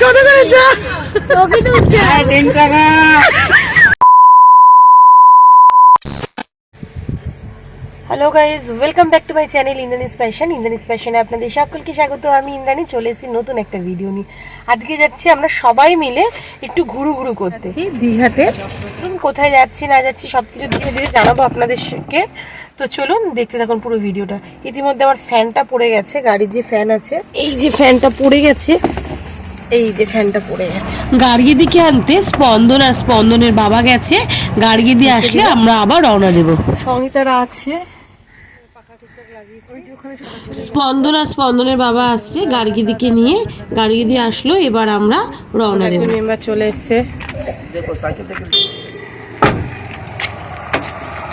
কত করে চা? তোকে তো উঠছে 10 টাকা। Hello guys, welcome back to my channel Indrani's passion. Indrani's প্যাশনে আপনাদের সকলকে স্বাগত। আমি ইন্দ্রাণী চলে এসেছি নতুন একটা ভিডিও নিয়ে। আজকে যাচ্ছি আমরা সবাই মিলে একটু ঘুরু ঘুরু করতে দীঘাতে। কোথায় যাচ্ছি না যাচ্ছি সব কিছু ধীরে ধীরে জানাবো আপনাদেরকে। তো চলুন দেখতে থাকুন পুরো ভিডিওটা। ইতিমধ্যে আমার ফ্যানটা পড়ে গেছে, গাড়ির যে ফ্যান আছে এই যে ফ্যানটা পড়ে গেছে, এই যে ফ্যানটা পড়ে গেছে। গাড়ি দিকে আনতে স্পন্দন আর স্পন্দনের বাবা গেছে। গাড়ি দিয়ে আসলে আমরা আবার রওনা দেব। সঙ্গীতারা আছে, স্পন্দন আর স্পন্দনের বাবা আসছে গাড়ি দিকে নিয়ে, গাড়ি দিয়ে আসলো। এবার আমরা রওনা দেব। মেম্বার চলে এসছে।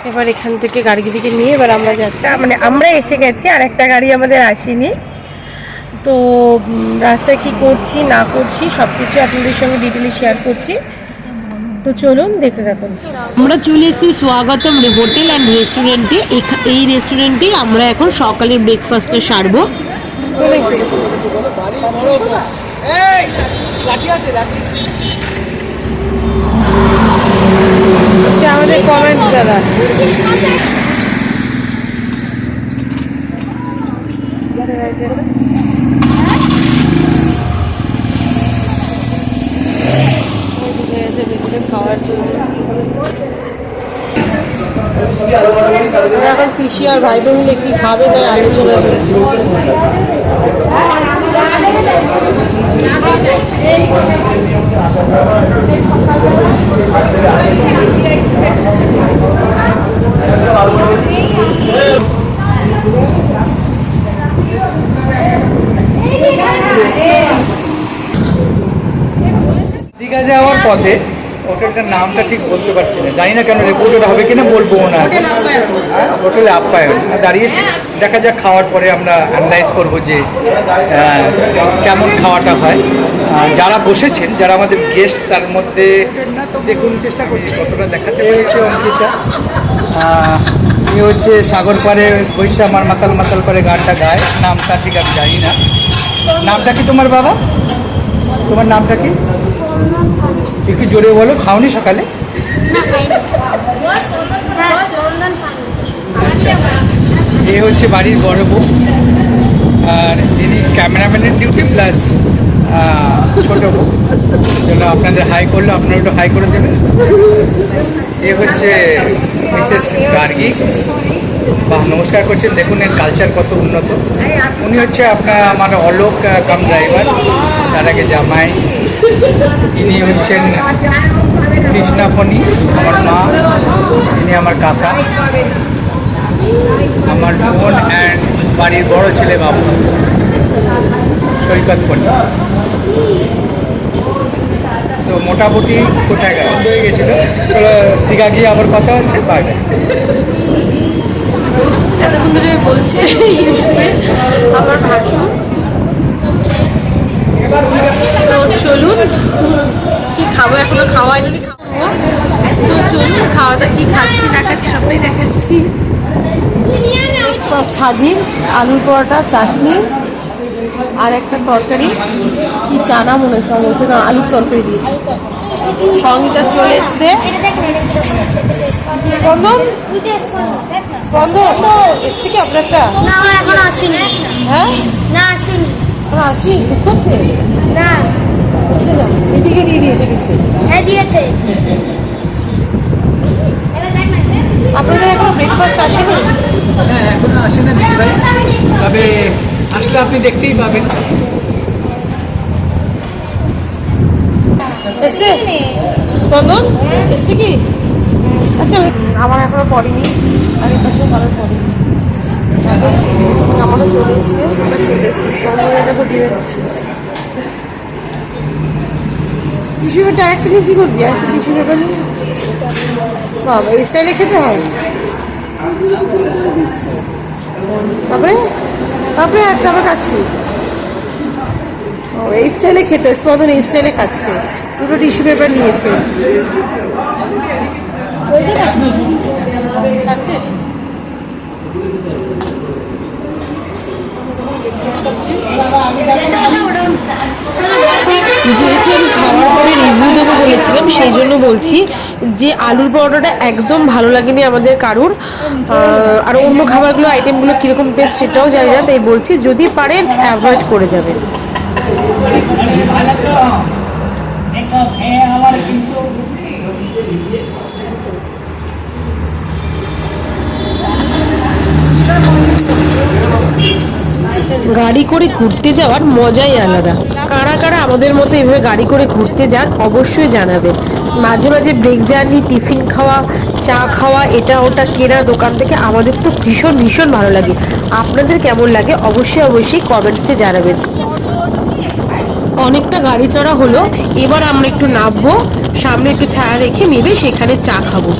এবার এখান থেকে গাড়ি দিকে নিয়ে এবার আমরা যাচ্ছি, মানে আমরা এসে গেছি, আর একটা গাড়ি আমাদের আসেনি। তো রাস্তায় কি করছি না করছি সব কিছু আপনাদের সঙ্গে ডিটেইলে শেয়ার করছি। তো চলুন দেখতে থাকুন। আমরা চলে এসেছি স্বাগতম হোটেল অ্যান্ড রেস্টুরেন্টে। এই রেস্টুরেন্টে আমরা এখন সকালের ব্রেকফাস্টটা সারবো। চলে আচ্ছা, আমাদের কমেন্ট দাদা খাওয়ার জন্য এখন পিসি আর ভাই বোন মিলে কি খাবে তাই আলোচনা চলছে। দীঘা যাওয়ার পথে হোটেলটার নামটা ঠিক বলতে পারছি না, জানি না কেন রেপুটেড হবে কিনা, বলবো না। হোটেলে আপ্যায়ন দাঁড়িয়েছি, দেখা যাক খাওয়ার পরে আমরা অ্যানালাইজ করবো যে কেমন খাওয়াটা হয়। যারা বসেছেন, যারা আমাদের গেস্ট, তার মধ্যে দেখুন চেষ্টা করছি কতটা দেখাতে পেরেছে। অঙ্কিতা এ হচ্ছে সাগর পাড়ে বৈশা আমার মাতাল মাতাল করে গানটা গায়, নামটা ঠিক আমি জানি না। নামটা কি তোমার বাবা? তোমার নামটা কি? একটু জোরে বলো। খাওনি সকালে? এ হচ্ছে বাড়ির বড় বউ, আর ইনি ক্যামেরাম্যানের ডিউটি প্লাস ছোট বউ। জন্য আপনাদের হাই করলো, আপনারা একটু হাই করে দেবেন। এ হচ্ছে মিসেস গার্গী, বা নমস্কার করছেন, দেখুন এর কালচার কত উন্নত। উনি হচ্ছে আমার অলোক কাম ড্রাইভার, তার আগে জামাই। ইনি হচ্ছেন কৃষ্ণাপনি, আমার মা। ইনি আমার কাকা, আমার বোন অ্যান্ড বাড়ির বড় ছেলে বাবু সৈকত পনি। তো মোটামুটি কোথায় হয়ে গেছিল, দীঘা গিয়ে আবার কথা হচ্ছে। বাই। এতক্ষণ ধরে বলছে আমার ভাসুর। তো চলুন কি খাবো, এখনো খাওয়া হয়নি, খাবো। তো চলুন খাওয়া দাওয়া কি খাচ্ছি না খাচ্ছি সবটাই দেখাচ্ছি। ব্রেকফাস্ট হাজির, আলুর পরোটা, চাটনি আর একটা তরকারি, কি চানা মনে হয় সম্ভবত, না আলুর তরকারি দিয়েছে। সঙ্গীতা চলে এসছে। স্পন্দন, স্পন্দন এসছে কি আপনারটা? না এখন আসেনি। হ্যাঁ না আসেনি। আসি, দুঃখ হচ্ছে না হচ্ছে না, এদিকে দিয়ে দিয়েছে কিন্তু। হ্যাঁ দিয়েছে। আপনাদের এখন ব্রেকফাস্ট আসেনি? হ্যাঁ, এখনো আসে না দিদি ভাই, তবে আসলে আপনি দেখতেই পাবেন। এসছে স্পন্দন, এসছে কি? আচ্ছা আমার এখনো পড়েনি, আমি পাশে কারোর পড়েনি। আমারও চলে এসছে, আমরা চলে এসছি। স্পন্দনের দেখো দিয়ে টিস্যু পেপারটা একটা নিয়ে কী করবি? আর একটা টিস্যু পেপার নিয়ে বাবা এই স্টাইলে খেতে হয়। তারপরে তারপরে একটা আবার খাচ্ছি। ও এই স্টাইলে খেতে, স্পন্দন এই স্টাইলে খাচ্ছে, দুটো টিস্যু পেপার নিয়েছে। আছে যেহেতু আমি খাওয়ার পরে রিভিউ দেবো বলেছিলাম, সেই জন্য বলছি যে আলুর পরোটাটা একদম ভালো লাগেনি আমাদের কারোর। আর অন্য খাবারগুলো আইটেমগুলো কীরকম টেস্ট সেটাও জানি না, তাই বলছি যদি পারেন অ্যাভয়েড করে যাবেন। গাড়ি করে ঘুরতে যাওয়ার মজাই আলাদা। কারা কারা আমাদের মতো এভাবে গাড়ি করে ঘুরতে যান অবশ্যই জানাবেন। মাঝে মাঝে ব্রেক জার্নি, টিফিন খাওয়া, চা খাওয়া, এটা ওটা কেনা দোকান থেকে আমাদের তো ভীষণ ভীষণ ভালো লাগে। আপনাদের কেমন লাগে অবশ্যই অবশ্যই কমেন্টসে জানাবেন। অনেকটা গাড়ি চড়া হলো, এবার আমরা একটু নামবো, সামনে একটু ছায়া রেখে নেবে সেখানে চা খাবো।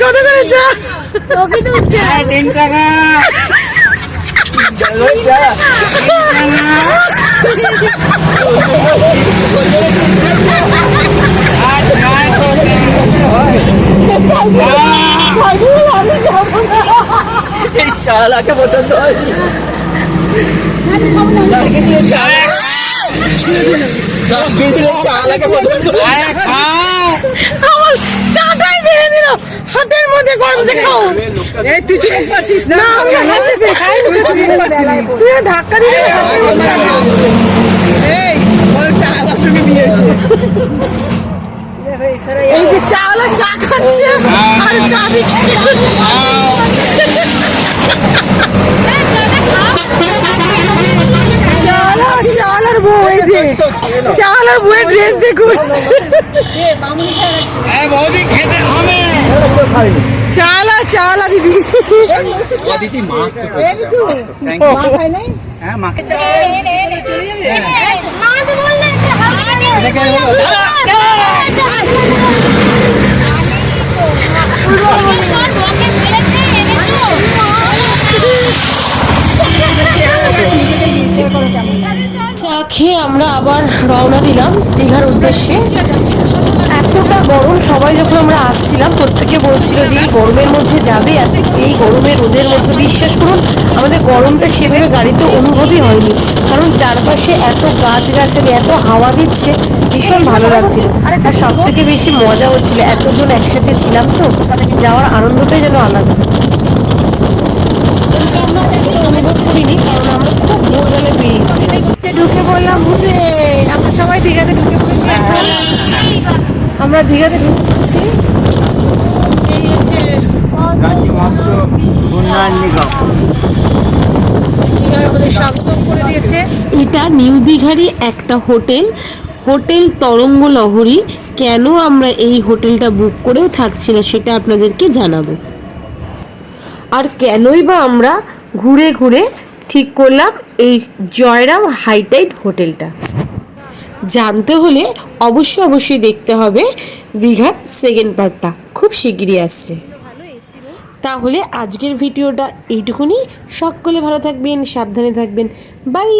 কত করে চা? তোকে তো উঠছে না। 3 টাকা। এই চালাকে পছন্দ হয়। আমার চাটাই মেরে দিল হাতের মধ্যে, গরম চা খাও। এই তুই চুপ পাচ্ছিস না? আমি হাতে খাই, তুই ধাক্কা দিলে হাতের মধ্যে। এই ওর চা আলার সঙ্গে নিয়েছে। এই যে চাওয়ালা চা খাচ্ছে আর চা বিক্রি চাওয়ালার বউ, এই যে চাওয়ালার বউয়ের ড্রেস দেখুন। চাওয়ালা চাওয়ালা দিদি, দিদি মাছ তো হ্যাঁ মাকে মা তো বললে যে চা খেয়ে আমরা আবার রওনা দিলাম দীঘার উদ্দেশ্যে। এতটা গরম, সবাই যখন আমরা আসছিলাম প্রত্যেকে বলছিল যে এই গরমের মধ্যে যাবে, এই গরমের রোদের মধ্যে। বিশ্বাস করুন আমাদের গরমটা সেভাবে গাড়িতে অনুভবই হয়নি, কারণ চারপাশে এত গাছগাছালি, এত হাওয়া দিচ্ছে, ভীষণ ভালো লাগছিল। আর সব থেকে বেশি মজা হচ্ছিল, এতজন একসাথে ছিলাম তো, যাওয়ার আনন্দটাই যেন আলাদা। অনুভব করিনি কারণ আমরা খুব ভোরবেলায় বেরিয়েছি। ঢুকে পড়লাম ঘুরে, আমরা সবাই দীঘাতে ঢুকে পড়েছি। আমরা দীঘাতে ঢুকে পড়েছি। এই হচ্ছে দীঘায় আমাদের স্বাগতম করে দিয়েছে। এটা নিউ দীঘারই একটা হোটেল, হোটেল তরঙ্গ লহরী। কেন আমরা এই হোটেলটা বুক করেও থাকছি না সেটা আপনাদেরকে জানাবো। আর কেনই বা আমরা ঘুরে ঘুরে ঠিক করলাম এই জয়রাম হাইটাইড হোটেলটা, জানতে হলে অবশ্যই অবশ্যই দেখতে হবে দীঘার সেকেন্ড পার্টটা, খুব শিগগিরই আসছে। তাহলে আজকের ভিডিওটা এইটুকুনি। সকলে ভালো থাকবেন, সাবধানে থাকবেন, বাই।